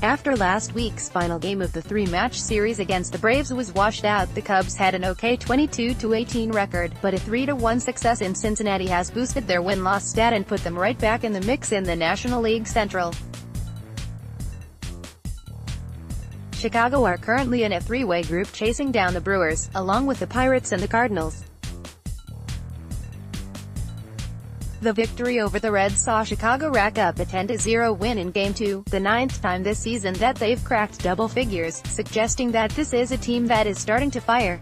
After last week's final game of the three-match series against the Braves was washed out, the Cubs had an okay 22-18 record, but a 3-1 success in Cincinnati has boosted their win-loss stat and put them right back in the mix in the National League Central. Chicago are currently in a three-way group chasing down the Brewers, along with the Pirates and the Cardinals. The victory over the Reds saw Chicago rack up a 10-0 win in Game 2, the ninth time this season that they've cracked double figures, suggesting that this is a team that is starting to fire.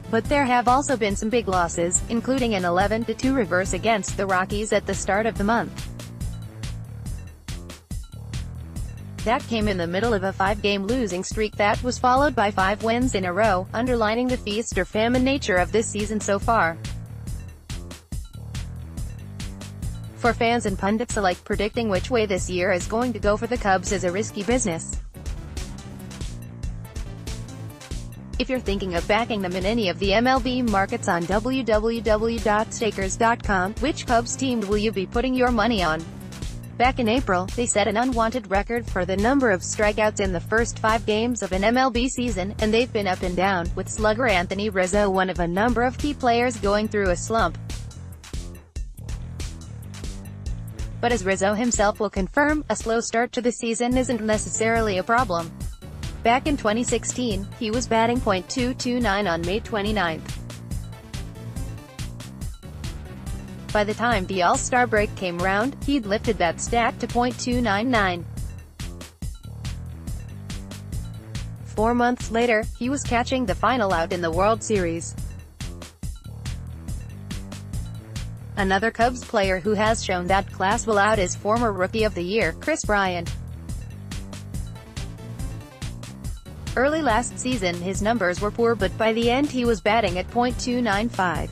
But there have also been some big losses, including an 11-2 reverse against the Rockies at the start of the month. That came in the middle of a 5-game losing streak that was followed by 5 wins in a row, underlining the feast or famine nature of this season so far. For fans and pundits alike, predicting which way this year is going to go for the Cubs is a risky business. If you're thinking of backing them in any of the MLB markets on www.stakers.com, which Cubs team will you be putting your money on? Back in April, they set an unwanted record for the number of strikeouts in the first 5 games of an MLB season, and they've been up and down, with slugger Anthony Rizzo one of a number of key players going through a slump. But as Rizzo himself will confirm, a slow start to the season isn't necessarily a problem. Back in 2016, he was batting .229 on May 29. By the time the All-Star break came round, he'd lifted that stat to .299. 4 months later, he was catching the final out in the World Series. Another Cubs player who has shown that class will out is former Rookie of the Year, Kris Bryant. Early last season his numbers were poor, but by the end he was batting at .295.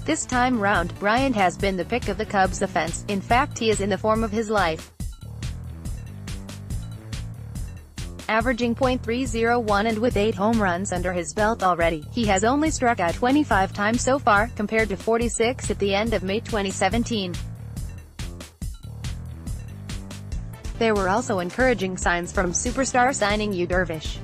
This time round, Bryant has been the pick of the Cubs offense. In fact, he is in the form of his life. Averaging .301 and with 8 home runs under his belt already, he has only struck out 25 times so far, compared to 46 at the end of May 2017. There were also encouraging signs from superstar signing Yu Darvish.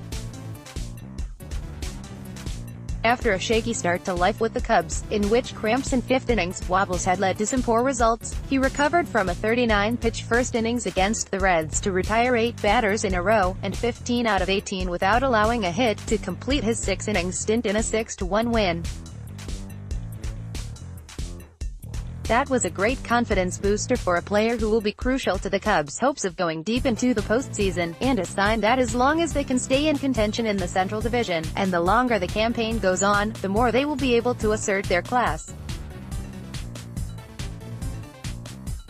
After a shaky start to life with the Cubs, in which cramps and fifth innings wobbles had led to some poor results, he recovered from a 39-pitch first innings against the Reds to retire 8 batters in a row, and 15 out of 18 without allowing a hit, to complete his 6-inning stint in a 6-1 win. That was a great confidence booster for a player who will be crucial to the Cubs' hopes of going deep into the postseason, and a sign that as long as they can stay in contention in the Central Division, and the longer the campaign goes on, the more they will be able to assert their class.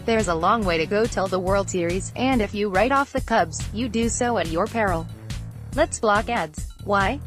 There's a long way to go till the World Series, and if you write off the Cubs, you do so at your peril. Let's block ads. Why?